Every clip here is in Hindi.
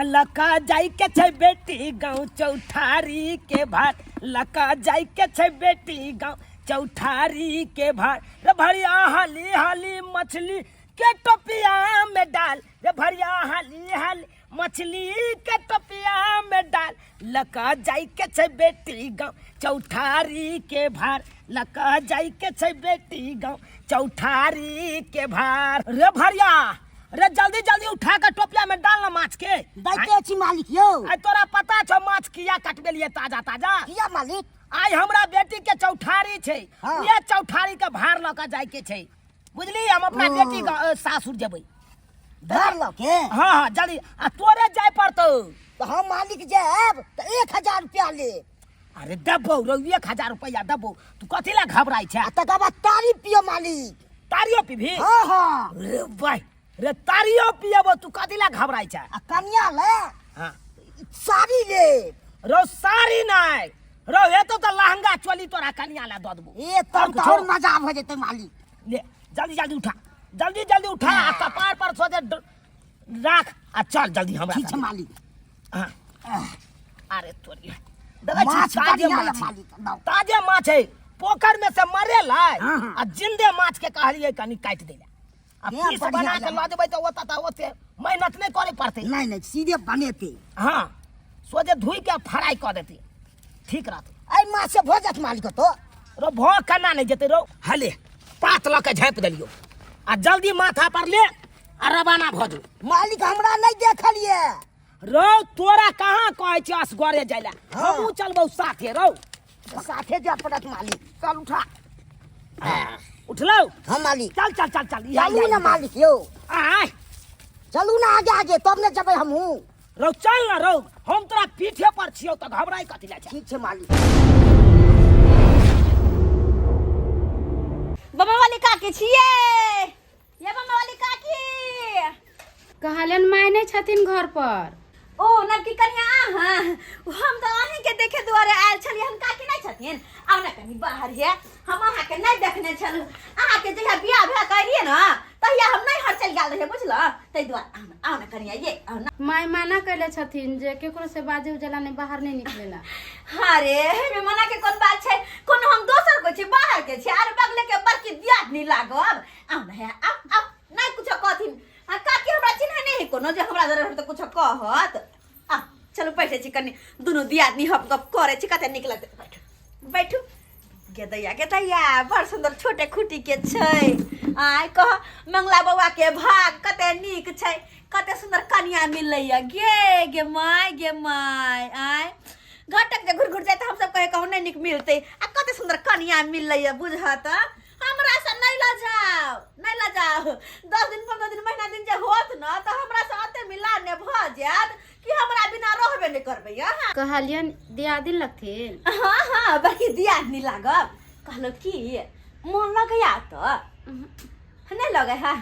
लका जाई के छै बेटी गाँव चौठारी के भार, लका जाई के छै बेटी गाँव चौठारी के भार। रे भरिया हाली हाली मछली के टोपिया में डाल, रे भरिया हाली हाली मछली के टोपिया में डाल। लका जाई के छै बेटी गाँव चौठारी के भार, लका जाई के छै बेटी गाँव चौठारी के भार। रे भरिया रे जल्दी जल्दी उठा के टोपिया में डालना माछ के। दैते छी मालिक यौ। आई तोरा पता छौ माछ किया काटबे लिए ताजा ताजा? किया मालिक? आई हमरा बेटी के चौठारी छै, हाँ। ये चौठारी के भार ल के जाय के छै, बुझली? हम अपना बेटी के सासुर जेबै भार ल के। हाँ हाँ जल्दी। आ तोरे जाय पड़तौ। तो हम मालिक जाब तो 1000 रुपया ले। अरे दबो रो 1000 रुपया दबो, तू कथी ला घबराई छै? तकर बाद तारी पियो मालिक। तारियो पीभी? हाँ हाँ। रे भाई रे तारियो पियबो, तू कथी ला घबराई छै? आ कन्या ले हाँ साड़ी ले। रो साड़ी नहीं रो, ये तो लहंगा चोली तोरा कन्या ला दऽ देबो। ए तब तो और मजा हो जेते मालिक। ले जल्दी जल्दी उठा, जल्दी जल्दी उठा, आ कपार पर सोचे राख आ चल जल्दी हमरा। ठीक है मालिक। हाँ अरे तोरी माछ ताजे बढ़िया माछ है मालिक, दाओ। ताजे माछ है, पोखर में से मरे लाई हाँ, हाँ। आ जिंदे माछ के कहलिए कनी काट दे। अब ये पीस बढ़िया बना के है। ला देबै तो ओते मेहनत नहीं करे पड़ते। नहीं नहीं सीधे बनेते। हाँ सोचे धुई के फ्राई कर देते, ठीक रहते। आई माछ से भोजत मालिक तो। रो भो केना नहीं जेते रो। हले पात ल के झाँप देलियो आ जल्दी माथा पर ले आ रवाना भ जो। मालिक हमरा नहीं देखलिए। रो तोरा कहाँ कहै छी असगरे जाइला? हाँ। हमहू चलबौ साथे रो। साथे जा पड़त मालिक। चल उठा। उठलौ? हाँ मालिक। चल चल चल चल चलू ना मालिक यो। आय चलू ना आगे आगे तब न जबै हमहू। रो चल ना रो, हम तोरा पीठे पर छियौ त घबराई कथी ला छै? ठीक छै मालिक। बम्मा वाली काकी छिए, ये बम्मा वाली काकी। कहलन माय नहीं छथिन घर पर। ओ नबकी कन्या हाँ, हम तो अहीं के देखे दुआरे आयल छलिए, हम काकी नहीं छथिन। आउ ना कनी बाहर है, हम अहाँ के नहीं देखने छलु। अहाँ के जहिया बियाह भे करिए ना तहिया हम नहीं हर चल गेल रहे, बुझल? तै दुआरे आउ ना कन्या ये आउ ना। माय माना कैले छथिन जे केकरो से बाजे उजला नहीं बाहर नहीं निकलेला। अरे में मना के कोन बात छै? कोन हम दोसर को छी, बाहर के छी, अरे बगले के बड़की दियाद नहीं लागब। आउ ना है आउ नहीं कुछ कहथिन। हां काकी हमरा चिन्ह नहीं कोनो जे हमरा जरे त कुछ कहत। आ चलो बैठे छी कनी दुनु दियादनी हप गप करे छी, कते निक लगते। बैठू बैठू। गेदैया बड़ सुंदर छोटे खुटी के छै। आय कह मंगला बौआ के भाग कते नीक छै, कते सुंदर कन्या मिलैया। गे माय आय घटक जे घुर जाए त हम सब कहे कहू नहीं निक मिलते, आ कते सुंदर कन्या मिलैया बुझत। हमरा से नहीं ला जाओ 10 दिन 15 दिन महीना दिन जे होत न त हमरा से अते मिलान ने भ जात कि हमरा बिना रहबे नहीं करबे। हां कहलियन दियादिन लगथिन। हां बाकी दियादनी लागब। कहलो कि मन लगया त नहीं लगे। हाँ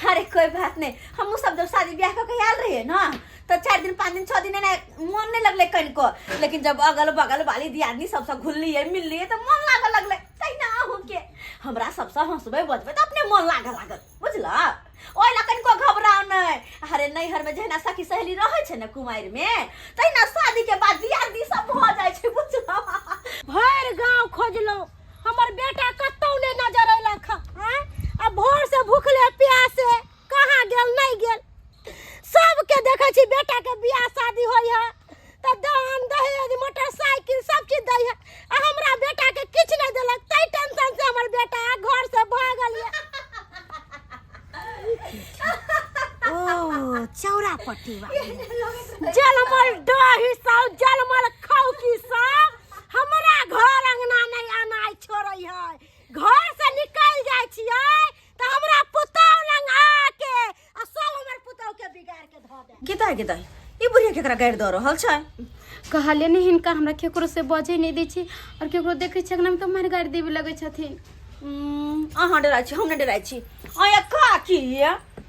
अरे कोई बात नहीं, हम सब जब शादी ब्याह के आयल रहे ना तो 4 दिन 5 दिन 6 दिन ना मन नहीं लगले कनको, लेकिन जब अगल बगल वाली दियादनी सबसे घुलली है मिलली है तो मन लागे लगले। तैना हो के हमरा सबसे हंसबे बजबे तो अपने मन लागल बुझला। ओइ ला कनको घबराओ नहीं। अरे नैहर में जहना सखी सहेली रहे छै ना कुमार में, तैना शादी के बाद दियादनी सब भ जाय छै बुझला। भर गांव खोजलो, हमर बेटा कतौ ने नजर अइलक। हैं अब भोर से भूखले प्यासे कहाँ गेल नहीं गेल। सबके देखे छी बेटा के बियाह शादी होय है त दान दहेज मोटरसाइकिल सब चीज दै है, आ हमरा बेटा के किछ नहीं देलक। तै टेंशन से हमर बेटा घर से भागल है। ओ चौरा पट्टी वाली जलमल डही सब जलमल खौकी सब हमरा घर अंगना नहीं आनाय छोड़ै है। घर से निकल जाय छियै त हमरा पुतौ लंग आके आ सब हमर पुतौ के बिगाड़ के ध दे। गेदाय ई बुढ़िया केकरा गाड़ द रहल छै? कहलियन हिनका हमरा केकरो से बजे नहीं दै छी, और केकरो देखे छै ना तो मार गाड़ देबे लगे छथिन। अहाँ डराइ छी, हम नहीं डराइ छी। आया काकी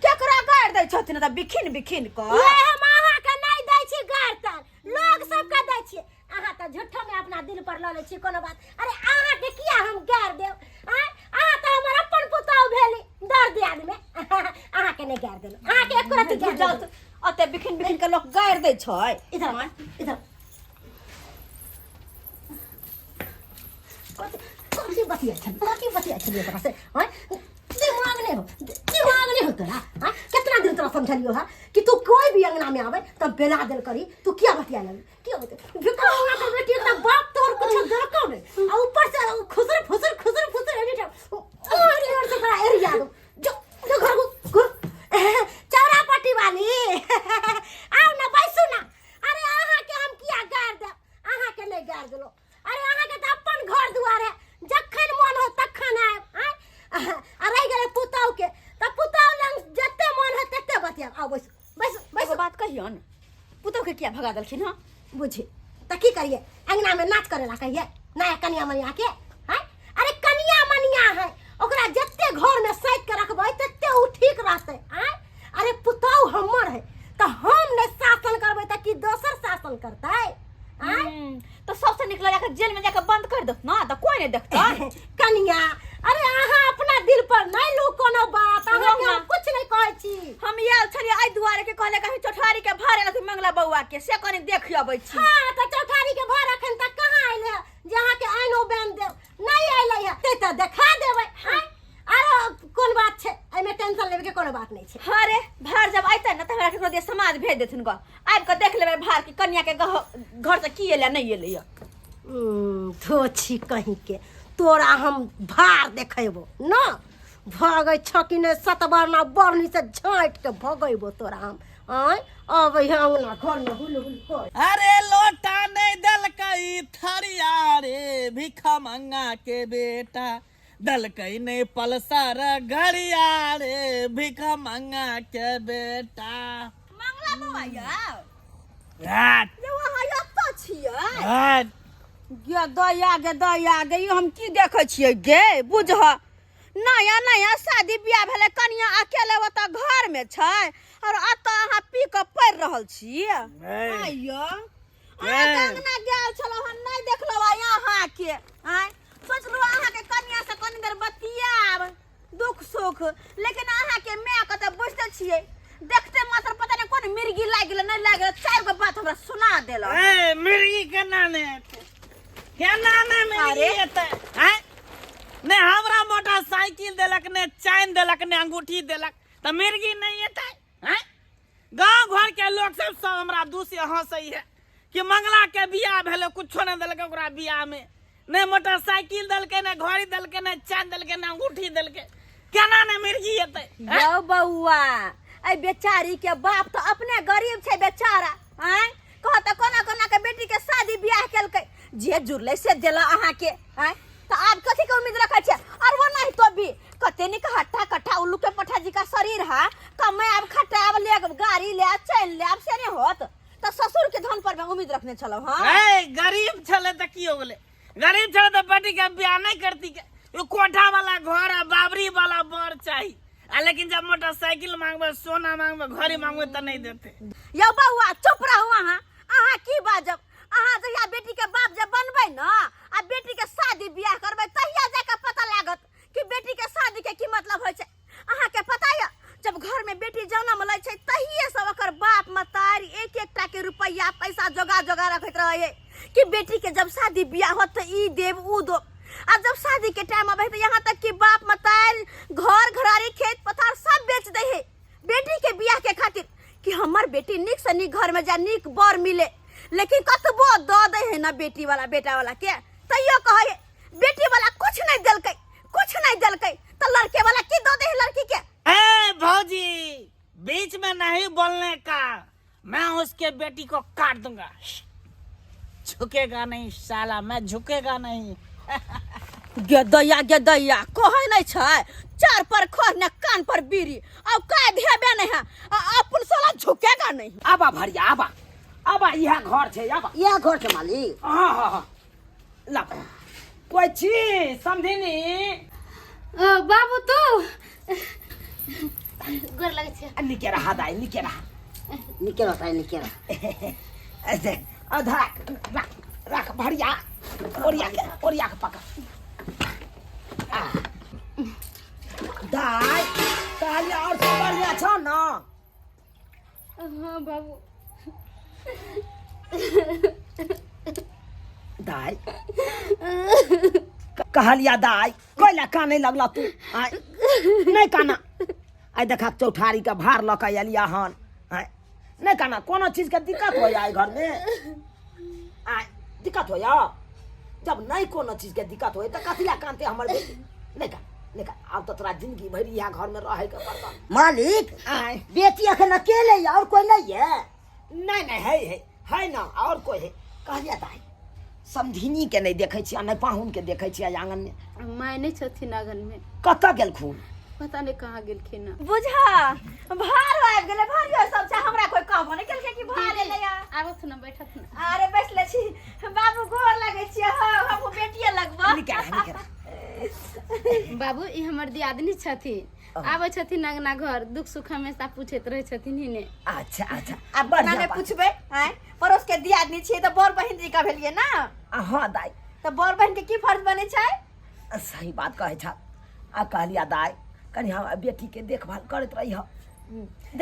केकरा गाड़ दै छथिन त बिखिन क? ये हम अहाँ के नहीं दै छी गाड़ त लोग सब के दै छी। अहाँ त झूठो में अपना दिल पर ल ले छी कोनो बात। अरे अहाँ के किया हम गाड़ देब? अहाँ त हमर अपन पुतौ भेली दर दियाद में। अहाँ के नहीं गाड़ देलु, अहाँ के एको रति गाड़ जात अते बिखिन के लोग गाड़ दै छै। इधर मान इधर कथी बतिया छलिए तोरा से हैं दिमाग नहीं हो तोरा हैं कितना दिन तोरा समझलियो है कि तू कोई भी अंगना में आवे तब बेला दिल करी तू क्या बतिया लगी क्या बतिया भिखारी होना तो बेटी का बाप तोर कुछ दरकार नहीं और ऊपर से खुसर एनी टाइम और से बड़ा एरिया जो घर को चौरा पट्टी वाली आओ ना बैसू ना अरे आहा के हम किया गार दे आहा के नहीं गार देलो अरे आहा के तो अपन घर दुआर है जखन मन हो तखन आए आ रह गेले पुताव के त पुताव लंग जत्ते मन हो तत्ते बतिया आओ बैस बात कहियो न पुतौ के किया भगा देलखिन हां बुझी त की करिए अंगना में नाच करेला कहिए नया कन्या मनिया के हैं अरे कन्या मनिया है ओकरा जत्ते घर में सैत के रखबै तत्ते उ ठीक रहते हैं अरे पुताव हमर है त हम ने शासन करबै त की दोसर शासन करतै तो सबसे निकला जाकर जेल में जाकर बंद कर दो ना तो कोई नहीं देखता। कन्या अरे आहा अपना दिल पर नहीं लो कोनो बात आहा के हम कुछ नहीं कहै छी हम याल छलिए आई दुआरे के कहले कहीं चौठारी के भारे लथि मंगला बउआ के से कनी देख अबै छी। हां त चौठारी के भार अखन तक कहां आइले जहां के आइनो बैन दे नहीं आइले है ते त देखा देबै हैं अरे कोन बात छै एमे टेंशन लेबे के कोनो बात नहीं छै। अरे भार जब आइते न त हमरा केकरो दे समाज भेज देथिन ग आब के देख लेबै भार की कन्या के घर से की एले नहीं एले य थोची कहीं के तोरा हम भार देखेबो न भगै छ कि ने सतबरना बरनी से झाँट के भगैबो तोरा हम आय अब अंगना घर में हुल कर अरे लोटा नहीं दलकई थरिया रे भिखा मंगा के बेटा दलकई नहीं पलसर घड़िया रे भिखा मंगा के बेटा मंगला बउआ या हट ये वहां यत्ता छियै हट गे दया गे यो हम की देखै छियै गे बुझह नया नया शादी बियाह भेले कनिया अकेले ओतऽ घर में छै और अतऽ अहाँ पी के पड़ रहल छी आइयो अंगना गेल छलो हम नहीं देखलो यहाँ के आय सोचलो अहाँ के कनिया से कनी देर बतियाब दुख सुख लेकिन अहाँ के माय के त बुझते छियै देखते मात्र पता नहीं कोन मिर्गी लाग गेल नहीं लाग गेल चार गो बात हमरा सुना देला ए मिर्गी के नाने क्या नाने मिर्गी एते हैं ने हमरा मोटरसाइकिल देलक ने चैन देलक ने अंगूठी देलक त मिर्गी नहीं एते हैं गांव घर के लोग सब हमरा दूसरे हंसई है कि मंगला के बियाह भेले कुछो न देलक ओकरा बियाह में ने मोटरसाइकिल देलके ने घड़ी देलके ने चैन देलके ने अंगूठी देलके केना ने मिर्गी एते यौ बउआ ए बेचारी के बाप तो अपने गरीब छै बेचारा हैं कहत कोना कोना के बेटी के शादी बियाह केलकै जे जुड़ले से देला अहाँ के हैं तो आप कथी के उम्मीद रखै छै और वो नहीं तो भी कते निक हट्टा कट्ठा उल्लू के पठा जी का शरीर है कमे अब खटाब ले गाड़ी ले चल ले अब से नहीं होत तो ससुर के धन पर में उम्मीद रखने चलो हां ए गरीब छले त की हो गेले गरीब छले त बेटी के बियाह नहीं करती के यो कोठा वाला घर आ बाबरी वाला बर चाहिए लेकिन जब मोटरसाइकिल मांगबे सोना मांगबे घड़ी मांगबे त नहीं देते। यो बउआ चुप रहू अहाँ की बाजब अहाँ जहिया बेटी के बाप जब बनबै न आ बेटी के शादी बियाह करबै तहिया जाके पता लागत कि बेटी के शादी के की मतलब होय छै। अहाँ के पता है जब घर में बेटी जन्म लै छै तहिए सब ओकर बाप मतारी एक टा के रुपया पैसा जोगा जोगा रखैत रहै कि बेटी के जब शादी बियाह होत त ई देब उ दो आ जब शादी के टाइम आबै त यहाँ तक कि बाप मतारी घर घरारी खेत पथार सब बेच दे है बेटी के बियाह के खातिर कि हमर बेटी निक से निक घर में जा निक बर मिले लेकिन कतबो द दे है ना बेटी वाला बेटा वाला के तैयो कहे बेटी वाला कुछ नहीं देलकै तो लड़के वाला की दो दे है लड़की के। ए भौजी बीच में नहीं बोलने का मैं उसके बेटी को काट दूंगा झुकेगा नहीं साला मैं झुकेगा नहीं गे दैया कहै नहीं छै चार पर खोर ने कान पर बीड़ी अब का भेबे नहीं है अपन साला झुकेगा नहीं। आबा भरिया आबा यह घर छे आबा यह घर के मालिक हां ला कोई छी समझिनी बाबू तू गोर लगे छे निके रहा दाई निके रहा ऐसे आधा रख भरिया ओरिया के पका दाई ताली और सब बढ़िया छ न हाँ बाबू दाई कहलिया दाई कोई ला काने लगला तू आय नहीं काना आई देखा चौठारी का भार लक एलिया हन आय नहीं काना कोनो चीज के दिक्कत हो जाए घर में आय दिक्कत हो या जब नहीं कोनो चीज के दिक्कत हो त कथिला कानते हमर बेटी नहीं का नहीं का अब तो तोरा जिंदगी भर यहाँ घर में रहे के पड़ता मालिक आय बेटी अखन अकेले है और कोई नहीं है। नहीं नहीं है ना और कोई है कहलिया दाई समझिनी के नहीं देखे छियै नहीं पाहुन के देखे छियै आंगन में माय नहीं छथिन आंगन में कतऽ गेलखुन पता नहीं कहाँ गेलखिन हैं। बुझा भार आबि गेलै भारियो सब छै हमरा कोई कहबो नहीं केलकै कि भार एलै या आबथ न बैठथ न अरे बैठले छी बाबू गोर लागै छियै हम बेटिए लगबो निकल बाबू ई हमर दियादनी छथिन आबै छथिन अंगना घर दुख सुख हमेशा पूछैत रहै छथिन ही ने। अच्छा अच्छा अब बना ने पूछबे हैं पड़ोस के दियादनी छियै त बड़ बहिन जी का भेलिए ना। हाँ दाई त बड़ बहिन के की फर्ज बने छै। सही बात कहे छ आ कहलिया दाई कनी हम बेटी के देखभाल करत रही ह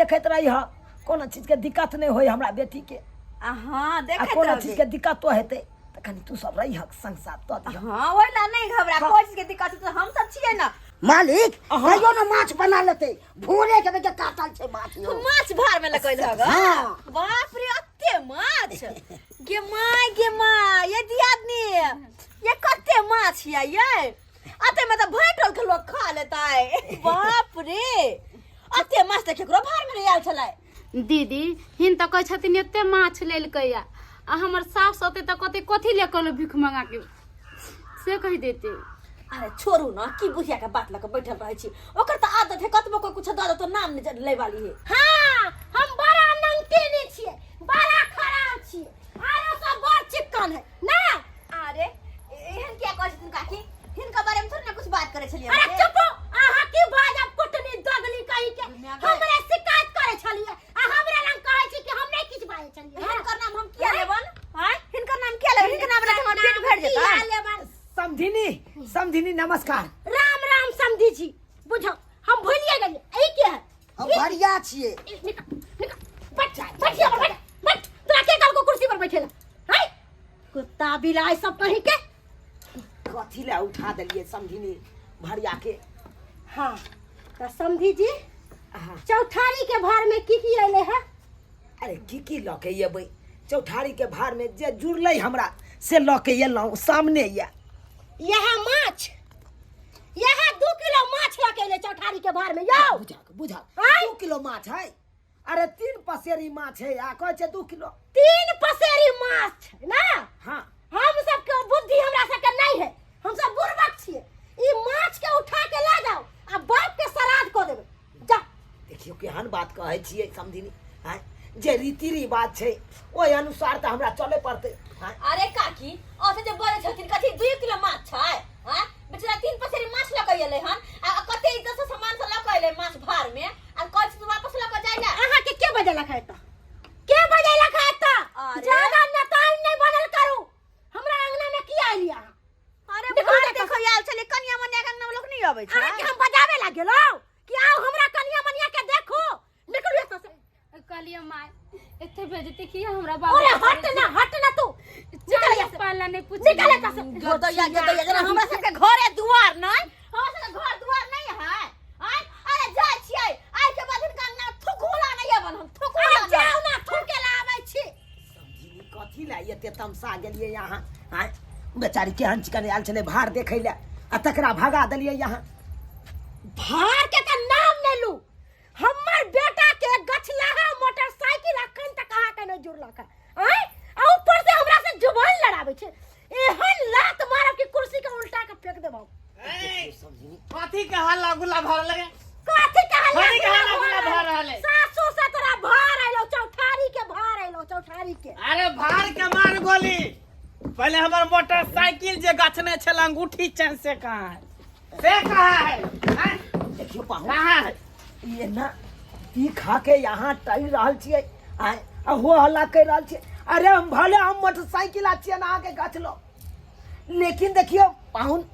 देखैत रही ह कोनो चीज के दिक्कत नहीं होई हमरा बेटी के हां देखैत कोनो चीज के दिक्कत तो हेतै त कनी तू सब रही ह संग साथ तो दिह। हां ओइला नहीं घबरा कोई चीज के दिक्कत तो हम सब छियै ना। मालिक कहियो ना माछ बना लेते भोरे के बेटा काटल छै माछ यो माछ भार में लगै धग। हां बाप रे अत्ते माछ गे माय ये दियादनी ये कत्ते माछ ये अते में तो भैटल के लोग खा लेता है। बाप रे अते माछ त केकरो भार में नहीं आयल छलै। दीदी हिन त कहै छथिन एते माछ लेलकैया आ हमर सास ओते त कते कथी ले कहलो भीख मंगा के से कहि देते। अरे छोड़ू ना की बुझिया के बात लके बैठल रहै छी ओकर त आदत है कतबो कोई कुछ द दे तो नाम नहीं ले वाली है। हां हम बड़ा नंगटेने छियै बड़ा खराब छियै आरो सब बड़ चिक्कन है ना। अरे एहन क्या कहै छथिन काकी हिनका बारे में थोड़ी ना कुछ बात करे छलिए। अरे चुप आहा की बाजा पुटनी दगली कहि के हमरे शिकायत करे छलिए आ हमरे नाम कहै छी कि हम नहीं किछ बाजे छलिए। हिनकर नाम हम किया लेबन हैं हिनकर नाम किया लेबन हिनकर नाम ले हमर पेट भर जेता। समझिनी नमस्कार। राम राम समझी छी बुझो हम भूलिए गेलिए ई के है हम बढ़िया छिए। बैठ तोरा के कल को कुर्सी पर बैठेला है कुत्ता बिलाई सब कहीं के कथी ले उठा देलिए समझिनी भरिया के। हां त समझी जी हाँ। चौठारी के भार में की आइले है। अरे की लके अबै चौठारी के भार में जे जुड़लै हमरा से लके एलौं सामने ये यहाँ माछ यहाँ 2 किलो माछ लगे चौठारी के भार में यो बुझा आय? 2 किलो माछ है। अरे 3 पसेरी माछ है आ कहै छै 2 किलो 3 पसेरी माछ ना। हाँ हम सब के बुद्धि हमरा सब के नहीं है हम सब बुर्बक छिए ई माछ के उठा के ला जाओ आ बाप के श्राद्ध को देबे जा। देखियो केहन बात कहै छियै समझिनी हैं जे रीति रिवाज छै ओहि अनुसार त हमरा चले पड़तै। अरे काकी ओसे जे बोले छथिन कथी 2 किलो माछ छै हैं बेचारा 3 पसेरी माछ लके एलै हन आ कते इज्जत से सामान से लके एलै माछ भार में आ कहै छी वापस लके जाय ना। आहा के बजे लखाय त के बजे लखाय त ज्यादा नताई नहीं बनल करू हमरा अंगना में की आइलिया। अरे भार देखो याल छले कन्या मनिया के नाम लोग नहीं आबै छै। अरे कि हम बजावे लागेलो कि आओ हमरा कन्या मनिया के देखो निकलू एत से कहलिए माय एते भेजते कि हमरा बाबू अरे हट ना तू निकल यहाँ से पाला नहीं पूछ निकल यहाँ से गदया जरा हमरा सब के घरे दुआर नहीं हमरा सब के घर दुआर नहीं है आय अरे जाय छियै आय के बाद इनका ना थुकुला नहीं है बन हम थुकुला अरे जाओ ना थूके ला आबै छी। समझिनी कथी ले एते तमसा गेलिए यहाँ हैं बेचारी केहन चिकन आयल छले भार देखै ले आ तकरा भगा देलिए यहाँ। भार के त नाम नहीं लू हमर बेटा के गछलाहा मोटरसाइकिल अखन तक कहां के नहीं जुड़ला का आय आ ऊपर से हमरा से जुबान लड़ावे छे एहन लात मारब कि कुर्सी के उल्टा के फेंक देबो। समझिनी कथी के हल्ला गुल्ला भर लगे कथी कहला कथी के हल्ला गुल्ला भर रहले सासू से तोरा भार आइलो चौठारी के भार आइलो चौठारी के। अरे भार के मार गोली पहले हमर मोटरसाइकिल जे गछने छल अंगूठी चैन से कहां है हैं? देखियो पाहु कहां है ये ना ती खा के यहाँ टहल रहल छियै आय आ हो हल्ला कर रहल छियै। अरे हम भले हम मोटरसाइकिल आ छियै ना के गछलो लेकिन देखियो पाहुन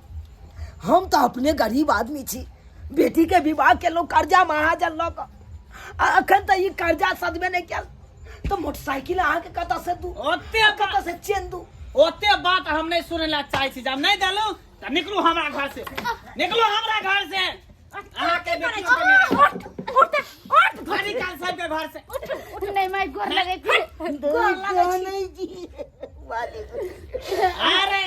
हम तो अपने गरीब आदमी छी बेटी के विवाह के लोग कर्जा महाजन लक अखन तो ई कर्जा सदबे नहीं कल तो मोटरसाइकिल अहाँ के कत से दू ओते कत से चेन दू ओते बात हम नहीं सुने ला चाहे छी। जब नहीं देलू तो निकलू हमरा घर से, निकलू हमरा घर से। अहाँ के बेटियों के मेरा गाड़ी काल सब के घर से उठ नहीं माई गोर लगे थे। नहीं जी अरे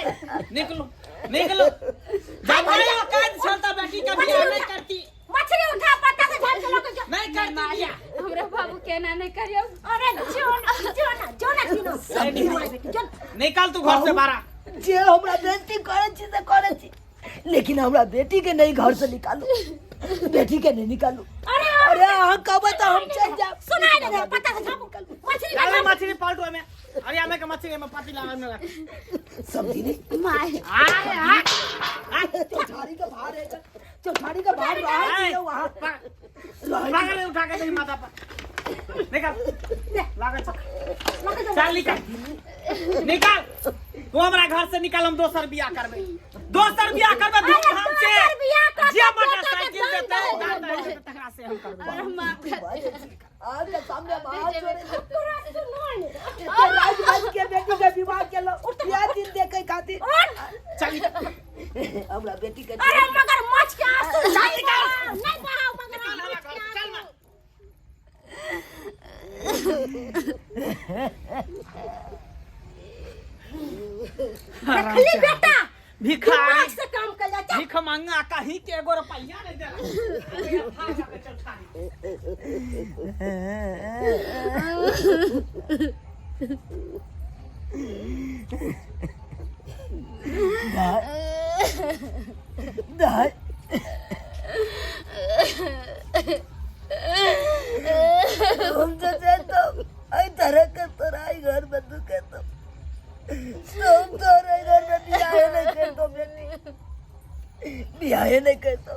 निकलो निकलो। जब भाई काज चलता बेटी का बियाह नहीं करती, मछली उठा पत्ता से झाड़ के लोग नहीं करती बियाह। हमरा बाबू केना नहीं करियो। अरे जोना तीनो निकल तू घर से बाहर। जे हमरा बेटी करे छी से करे छी, लेकिन हमरा बेटी के नहीं घर से निकालू, बेटी के नहीं निकालू। अरे अहाँ कहबे तो हम चल जाब। सुनाई दे पत्ता से झाड़ मछली अरे मछली पलटो में, अरे हमें के मछली में पाती लगा में समझी नहीं माई चौठारी का बाहर है, चौठारी का बाहर है वहां पागल उठा के तेरी माथा पर निकल लागा चल निकल निकल। तू हमरा घर से निकल, हम दोसर बियाह करबे, दोसर बियाह करबे धूमधाम से। जे मोटरसाइकिल देते दादा है तकरा से हम करबे। अरे मां आज के सामने बाहर छोड़े राज के बेटी के विवाह के लो या दिन देखे खातिर चल हमरा बेटी के। अरे मगर मछ के आंसू नहीं बहाओ मगर चल मत। देखली बेटा भिखारी से काम कर जा। भीख मांगा कहीं के एगो रुपया नहीं देला। खा जा के चल खानी। दाई हम तो चाहता आई तरह के तोराई घर में दुखे तो हम तोरे घर में बियाह नहीं कर तो बेटी, बियाह नहीं कर तो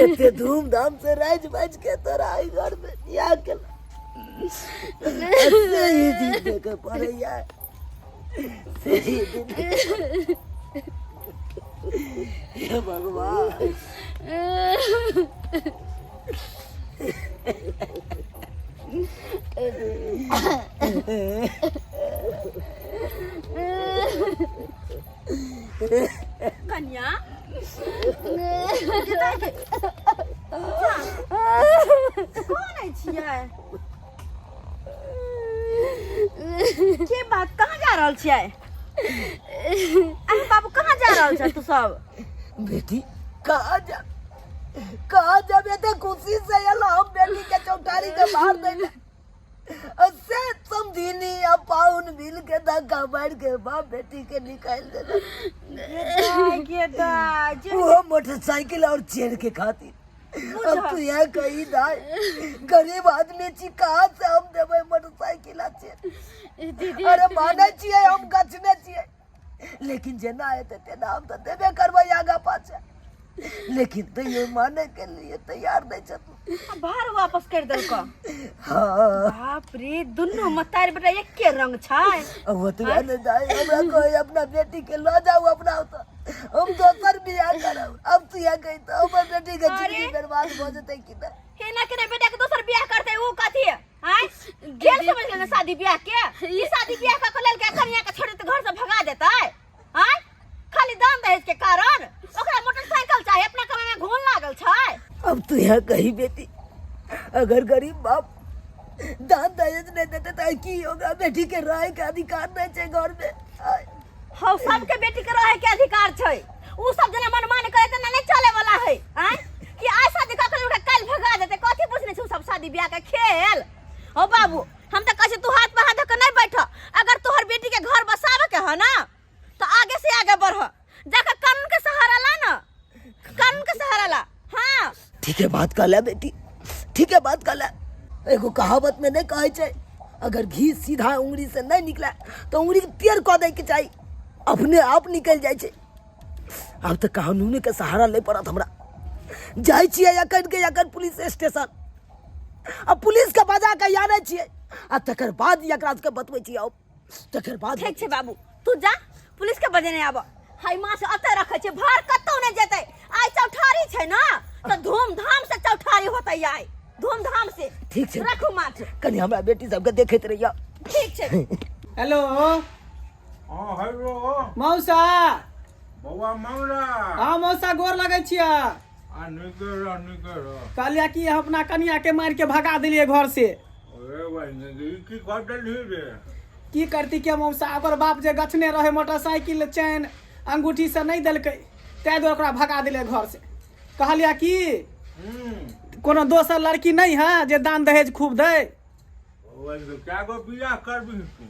इतने धूमधाम से राज बाज के तोराई घर में बियाह के सही दिन देखे पड़े यार, सही दिन। हे भगवान कन्या कौन है छियै? के बात कहाँ जा रहल छियै? अरे बाबू कहाँ जा रहल छ तू सब? बेटी कहाँ जा बेटे, खुशी से अल्लाह हम बेटी के चौठारी के बाहर देले से समझीनी अब पाउन मिल के धक्का मार के बाप बेटी के निकाल देला वो मोटरसाइकिल और चेन के खातिर। अब तू यह कही ना गरीब आदमी छी, कहाँ से हम देवे मोटरसाइकिल आ चेन। दीदी अरे माने छिए हम गछने छिए, लेकिन जेना हेते तेना हम तो देबे करबै आगा पाछे, लेकिन तैयो माने के लिए तैयार नहीं छ तू। बाहर वापस कर देलक। हाँ बाप रे दुनू मतारी बेटा एके रंग छै। वो तो ने दाई हमरा कोई अपना बेटी के लो जाओ अपना तो हम दोसर बियाह करब। अब तू यह कही तो हमर बेटी के जिंदगी बर्बाद हो जते कि ना। हेना के बेटा के दोसर बियाह करते ऊ कथी है? हैं खेल समझ लेना शादी बियाह के। ई शादी बियाह का लेल के कन्या के छोड़ के घर से भगा देता है? हैं खाली दान दहेज के कारण ओकरा मोटरसाइकिल चाहिए, अपना कमाई में घून लागल छै। अब तू यह कही बेटी, अगर गरीब बाप दान दहेज नहीं देते तो की होगा? बेटी के रहे के अधिकार नहीं छै घर में। हम सबके बेटी के रहे के अधिकार छै। ऊ सब जना मनमानी करे त नहीं चले वाला है। हैं कि आज शादी का उठा कल भगा देते, कथी पूछने छै सब शादी ब्याह के खेल? हो बाबू हम त कहै तू हाथ पे हाथ धक नहीं बैठ। अगर तोहर बेटी के घर बसावे के है ना तो आगे से आगे बढ़, जाकर कानून के सहारा ला ना, कानून के सहारा ला। हां ठीक है बात कर ले बेटी, ठीक है बात कर ले। एगो कहावत में नहीं कहे छै, अगर घी सीधा उंगली से नहीं निकला तो उंगली के टेढ़ कऽ दै के चाही, अपने आप निकल जाए छै। अब तो कानून के सहारा ले पड़त हमरा। जाय छियै एखन पुलिस स्टेशन, अब पुलिस के बजा के आनै छियै, आ तकर बाद एकरा के बतबै छियै। अब तकर बाद ठीक छै बाबू तू जा पुलिस के बजे नहीं आब। हाय मां से अते रखे छै, भार कतौ नहीं जेतै। आइ चौठारी छै ना तो धूमधाम से चौठारी होतै, आइ धूमधाम से। ठीक छै रखू माथ कनी हमरा बेटी सबके देखैत रहिया। ठीक छै। हेलो हाँ हेलो मौसा बउआ मंगला हाँ मौसा गोर लगे छिया आ निकर कहलिया कि अपना कनिया के मार के भगा दिलिए घर से अरे भाई की कर देली रे की करती के मौसा ओकर बाप जे गछने रहे मोटरसाइकिल चैन अंगूठी से नहीं दिलकै तै दुआरे ओकरा भगा दिले घर से कहलिया कि कोनो दोसर लड़की नहीं है जे दान दहेज खूब दे ओए क्या गो बियाह करबी तू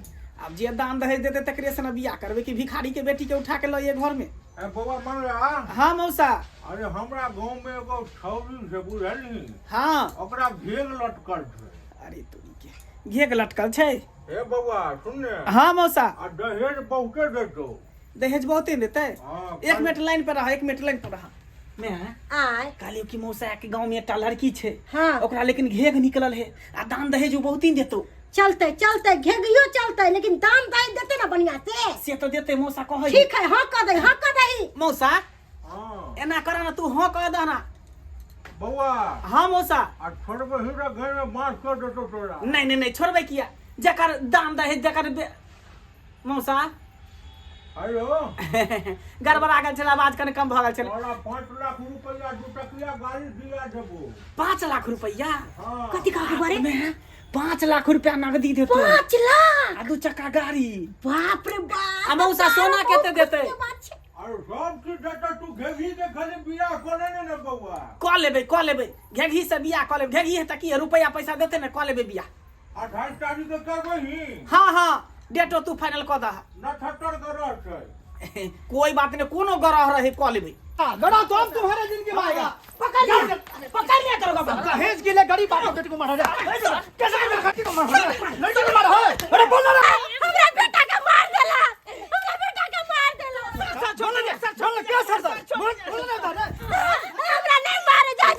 अब जे दान दहेज देते तकरे से न बियाह करबे कि भिखारी के बेटी के उठा के लइए घर में ए बउआ मंगला हाँ मौसा अरे हमरा गांव में एगो छौरी से बुझली हाँ ओकरा घेग लटकल छै अरे तोरी के घेग लटकल छै ए बउआ सुन ने हाँ मौसा आ दहेज बहुते देतो दहेज बहुते देते हाँ, एक मिनट लाइन पर रहा एक मिनट लाइन पर रहा मैं आय कहलियो कि मौसा के गांव में एकटा लड़की छै हाँ। ओकरा लेकिन घेग निकलल है आ दान दहेज वो बहुत ही देतो चलते चलते घेगियो चलते लेकिन दाम दाई देते ना बढ़िया से तो देते मौसा कह ठीक है हाँ कह दे हाँ कह दे मौसा हाँ एना कर ना तू हाँ कह देना बउआ हाँ मौसा आ छोड़बे हमरा घर में मार कर देतो तोरा नहीं छोड़बे किया जकर दाम दहेज जकर मौसा हेलो गड़बड़ा गेल छल आवाज कने कम भ गेल छल तोरा 5 लाख रुपया 2 टकिया गाड़ी दिया देबो 5 लाख रुपया हाँ कथी कह के बारे मैं 5 लाख रुपया नगदी देतो 5 लाख आ 2 चक्का गाड़ी बाप रे बाप आ मौसा सोना केते देते अरे सब की देता तू घेगी के खाली बियाह करे ने बउआ क लेबे घेघी से बियाह क लेबे घेघी है त की रुपया पैसा देते ने क लेबे बियाह 28 तारीख के करबही हाँ डेटो तू फाइनल क दह ना 78 कर छै कोई बात नहीं कोनो गरह रहे क लेबे गड़ा तो हम तुम्हारे जिंदगी में आएगा। पकड़ लिया करोगा दहेज के लिए गरीब बाप बेटी को मारा जाए कैसे मेरे बेटी को मारा लड़की को मारा है अरे बोलो ना हमरा बेटा के मार देला हमरा बेटा के मार देला सर छोड़ ले क्या सर बोलो ना दादा हमरा नहीं मारे जा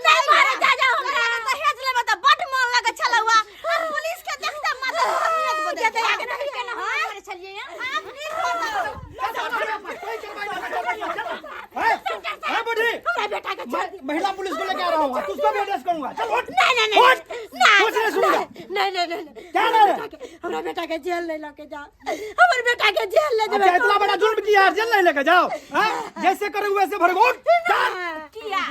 नहीं मारे जा हमरा दहेज लेबे त बड मन लगे छलवा पुलिस के देखते माथा नियत बदल दे आगे नहीं के ना मारे चलिए आप है बुढ़ी हमरा बेटा के छोड़ महिला पुलिस को लेके आ रहा हूँ तुझको भी एड्रेस करूंगा चल उठ नहीं कुछ नहीं सुनूंगा नहीं क्या नहीं हमरा बेटा के जेल ले लेके जा हमर बेटा के जेल ले अच्छा इतना बड़ा जुल्म किया यार जेल नहीं लेके जाओ जैसे करोगे वैसे भरोगे किया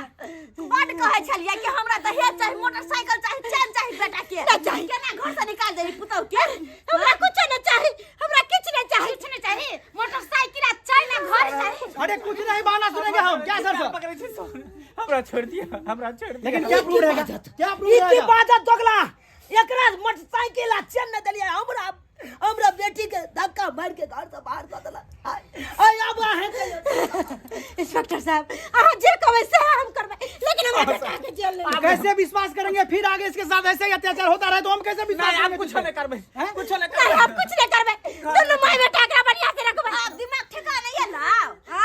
बड कहै छलिए कि हमरा दहेज चाहि मोटरसाइकिल चाहि चैन चाहि बेटा के केना घर से निकाल देली पुतौ के हमरा कुछ नहीं चाहिए हमरा कुछ नहीं चाहिए कुछ नहीं चाहि मोटरसाइकिल आ चैन घर चाहि अरे कुछ नहीं बहाना सुनेंगे हम क्या सर हमरा छोड़ दिया हमरा छोड़ दिया लेकिन क्या प्रूफ रहेगा क्या प्रूफ ई की रहेगा बात दोगला एकरा मोटरसाइकिल आ चेन न देलिए हमरा बेटी के धक्का मार के घर से बाहर कर देला आई अब है इंस्पेक्टर साहब आप जे कहबे से हम करबे लेकिन हमरा बेटा के जेल ले आप कैसे विश्वास करेंगे फिर आगे इसके साथ ऐसे ही अत्याचार होता रहे तो हम कैसे विश्वास नहीं आप करेंगे कुछ तुझ पे? नहीं करबे हैं? कुछ नहीं नहीं करबे हम कुछ नहीं करबे दोनों माय बेटा के बढ़िया से रखबे अब दिमाग ठिकाना ये ना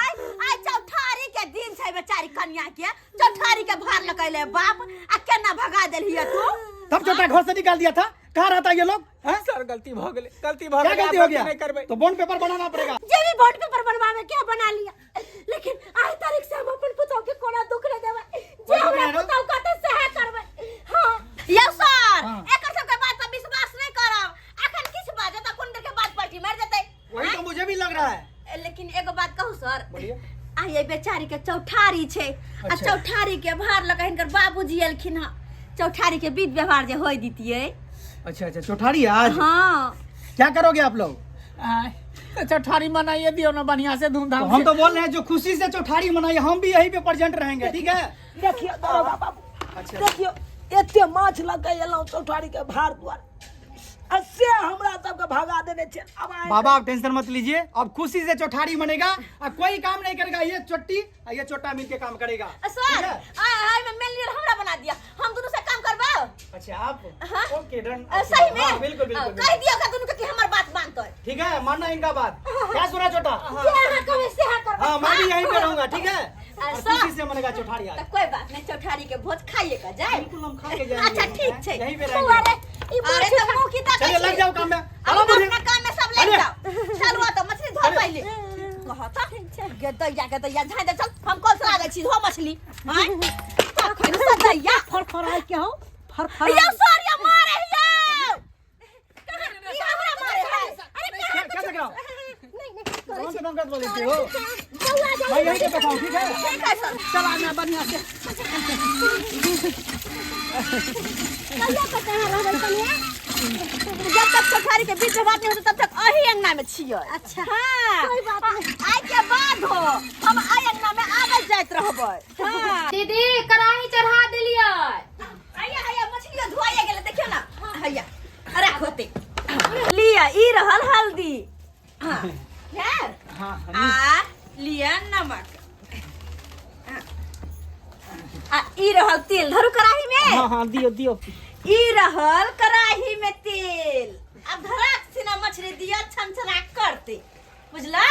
आई चौठारी के दिन छै बेचारी कन्या के चौठारी के भार लगैले बाप आ केना भगा देलिए तू तब छोटा घर से निकाल दिया था कहाँ रहता ये लोग हैं? सर गलती भ गेलै क्या गलती हो गया नहीं करबे तो बॉन्ड पेपर बनाना पड़ेगा जे भी बॉन्ड पेपर बनवावे क्या बना लिया लेकिन आज तारीख से हम अपन पुतौ के कोना दुख नहीं देबे जे हमरा पुतौ कहते से है करबे हां यौ सर एकर सब के बात पर विश्वास नहीं करब अखन किछ बाजे त कुंडर के बात पलटी मार देतै वही तो मुझे भी लग रहा है लेकिन एगो बात कहू सर बोलिए आ ये बेचारी के चौठारी छै आ चौठारी के भार लगा हिनकर बाबूजी एलखिन ह चौठारी के विध व्यवहार जे होय दितिए अच्छा चौठारी आज हां क्या करोगे आप लोग तो चौठारी मनाइए दियो ना बढ़िया से तो धूमधाम हम तो बोल रहे हैं जो खुशी से चौठारी मनाइए हम भी यहीं पे प्रेजेंट रहेंगे ठीक है देखियो दरोगा बाबू देखियो एते माछ लगे एलौ चौठारी के भार द्वार से हमरा सब के भगा देने छे अब बाबा आप टेंशन मत लीजिए अब खुशी से चौठारी मनेगा और कोई काम नहीं करेगा ये चोटी और ये छोटा मिल के काम करेगा सर आई में मेन लीडर हमरा बना दिया हम दोनों से काम करबाओ अच्छा आप हाँ? ओके डन सही में हाँ, बिल्कुल बिल्कुल कह दियो का दोनों के कि हमर बात मानतो ठीक है मानना इनका बात क्या सुना छोटा जे हमरा कहबे से है करबे हाँ मैं भी यहीं पे रहूंगा ठीक है और सर। खुशी से मनेगा चौठारी आज तो कोई बात नहीं चौठारी के भोज खाइए का जाए बिल्कुल हम खा के जाएंगे अच्छा ठीक छै यहीं पे अरे रहेंगे ई अरे तो मुंह की ताकत चलिए लग जाओ काम में अब चलो बुढ़ी अपना काम में सब लग जाओ चलवा तो मछली धो पहले कहता के दैया झाय दे चल हम कल से आवे छी धो मछली हां तो खैन से दैया फरफराई के हो फरफराई या सर या मारे या कहां ई हमरा मारे है अरे क्या देख रहा हूँ नौकत बोलती हो भाई यही के बताओ ठीक है ठीक है सर। चला मैं बढ़िया से कहिया कहते हैं रहबै कनिया जब तक कोठारी के बीच में बात नहीं होता तब तक अही अंगना में छियै। अच्छा हाँ कोई बात नहीं आइ के बाद हो हम अही अंगना में आगे जाइत रहबै। हाँ दीदी कढ़ाई चढ़ा देलियै। हैया हैया मछलियों धोइए गेलै देखियो ना। हैया राख होते लिया ई रहल हल्दी। हाँ यार हां आ लिया नमक आ ई रहल तेल धरू कढ़ाई में। हां हां दियो दियो ई रहल कढ़ाई में तेल। अब धड़ाक से ना मछली दिया छमछरा करते बुझला।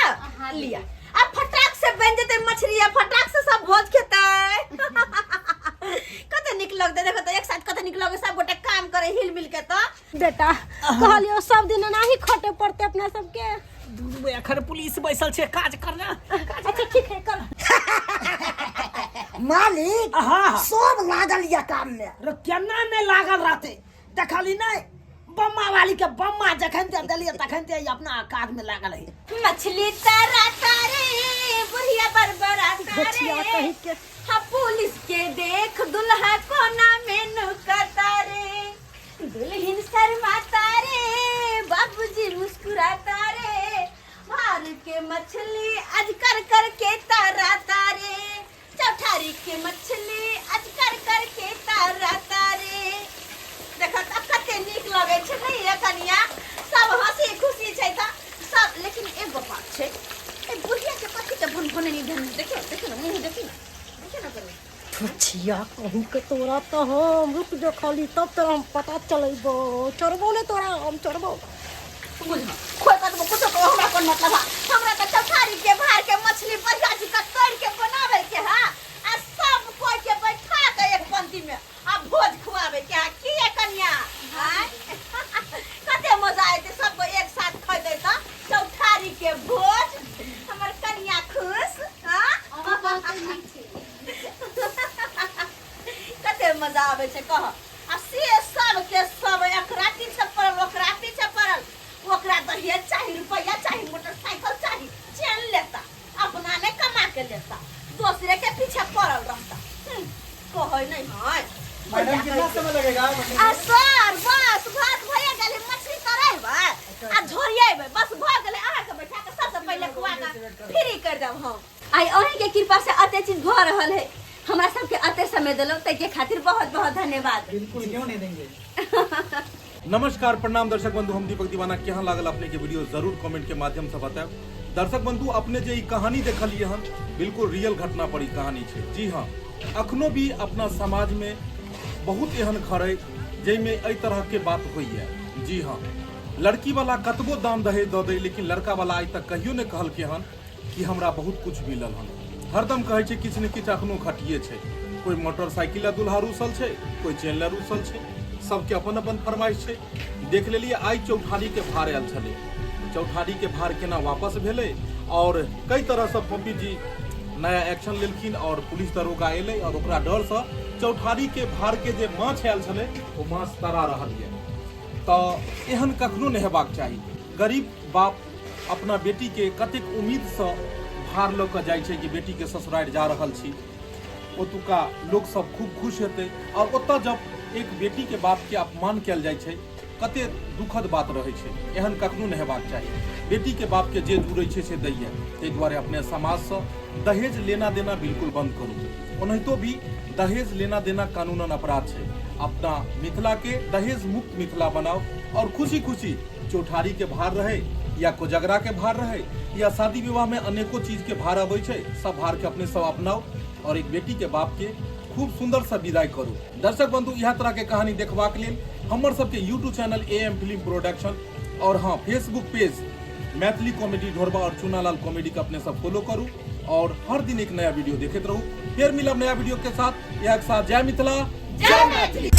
लिया अब फटाक से बन जेते मछली अब फटाक से सब भोज खेते। कते निक लगते देखो तो एक साथ कते निक लगे सब गोटे काम करे हिल मिल के। तो बेटा कहलियो सब दिन नहीं खटे पड़ते अपना सबके। अखर पुलिस बैसल छे काज करना। अच्छा ठीक है कर मालिक हाँ सब लागल या काम में। रे केना नहीं लागल रहते देखली नहीं बम्मा वाली के बम्मा जखन ते देलिए तखन ते अपना काज में लागल है। मछली तरा तारे बुढ़िया बरबरा बचिया तारे कहीं के हाँ पुलिस के देख दुल्हा कोना में नुकता रे दुल्हन शर्माता रे बाबूजी मुस्कुराता रे मार के मछली आज कर के ताराता रे चौठारी के मछली आज कर के ताराता रे। देखो अब कते नीक लगे छै नहीं ये कनिया सब हंसी खुशी छै त सब। लेकिन एगो बात छै ए बुढ़िया के पति के भन नहीं धन देखियो देखियो ना मुंह देखियो ना करे छिया कहूँ के तोरा तो हम रुक जो खाली तब तो हम पता चलेबो चोरबो ने तोरा हम चोरबो बुझा कोई बात में कुछ तो हमरा कोन मतलब है हमरा त चौठारी के भार के मछली बढ़िया जी का तोड़ के बनावे के है आ सब कोई के बैठा के एक पंक्ति में आ भोज खुआवे के है की है कन्या। हां कते मजा आते सबको एक साथ खइते त चौठारी के भोज हमर कन्या खुश। हां कते मजा आवे छै कह आ से सब के सब एकरा पीछे पड़ल ओकरा पीछे पड़ल ओकरा दहिया चाहिए रुपया चाहिए मोटरसाइकिल चाहिए चल लेता अपना ने कमा के लेता दूसरे के पीछे पड़ल रहता। कहै नहीं है मैडम कितना समय लगेगा आ सर बस भात भए गेलै मछली तरेबै आ झोरिएबै बस भ गेलै अहाँ के बैठा के सबसे पहले खुआ के फ्री कर देब हम। आई अहीं के कृपा से अते चीज भ रहल है हमरा सबके अते समय देलो तै के खातिर बहुत बहुत धन्यवाद। बिल्कुल क्यों नहीं देंगे। नमस्कार प्रणाम दर्शक बंधु हम दीपक दीवाना केहन लागल अपने के वीडियो जरूर कमेंट के माध्यम से बताएब। दर्शक बंधु अपने जे ई कहानी देखलिए हन बिल्कुल रियल घटना पर ई कहानी छै। जी हाँ अखनो भी अपना समाज में बहुत एहन घर है जैमे एहि तरह के बात होइए। जी हाँ लड़की वाला कतबो दाम दहेज दऽ दे लेकिन लड़का वाला आज तक कहियो नहीं कहलकै हन कि हमरा बहुत कुछ मिलल हन। हरदम कहै छै किछु ने किछु अखनो घटिए छै। कोई मोटरसाइकिल दुल्हा रूसल छै कोई चेन रूसल छै सबके अपन अपन फरमाइश छै। देख लेलिए आई चौठारी के भार आयल छलै चौठारी के भार केना वापस भेलै और कई तरह से पप्पी जी नया एक्शन लेलखिन और पुलिस दरोगा एलै और ओकरा डर से चौठारी के भार के जे माछ आयल छलै ओ माछ तरा रहल ये। तो एहन कखनो नहीं हेबाक चाही। गरीब बाप अपना बेटी के कतेक उम्मीद से भार लऽ कऽ जाइ छै कि बेटी के ससुरारि जा रहल छी ओतुका लोग सब खूब खुश हेतै और ओतऽ जब एक बेटी के बाप के अपमान कयल जाइ छै कते दुखद बात रहै छै। एहन कखनो नहीं हेबाक चाही। बेटी के बाप के जे जुड़ै छै से दैये ताहि दुआरे अपने समाज से दहेज लेना देना बिल्कुल बंद करू। ओनाहितो भी दहेज लेना देना कानूनन अपराध छै। अपना मिथिला के दहेज मुक्त मिथिला बनाओ और खुशी खुशी चौठारी के भार रहे या कोजगरा के भार रहे या शादी विवाह में अनेकों चीज के भार अबै छै सब भार के अपने सब अपनाओ और एक बेटी के बाप के खूब सुंदर सा विदाई करू। दर्शक बंधु यह तरह के कहानी देखबाक लेल हमर सबके YouTube channel AM film production और हाँ फेसबुक पेज मैथिली कॉमेडी ढोरबा और चुनालाल कॉमेडी का अपने सब फॉलो करू और हर दिन एक नया वीडियो देखते रहू। फिर मिलब नया वीडियो के साथ। जय मिथिला जय मैथिली।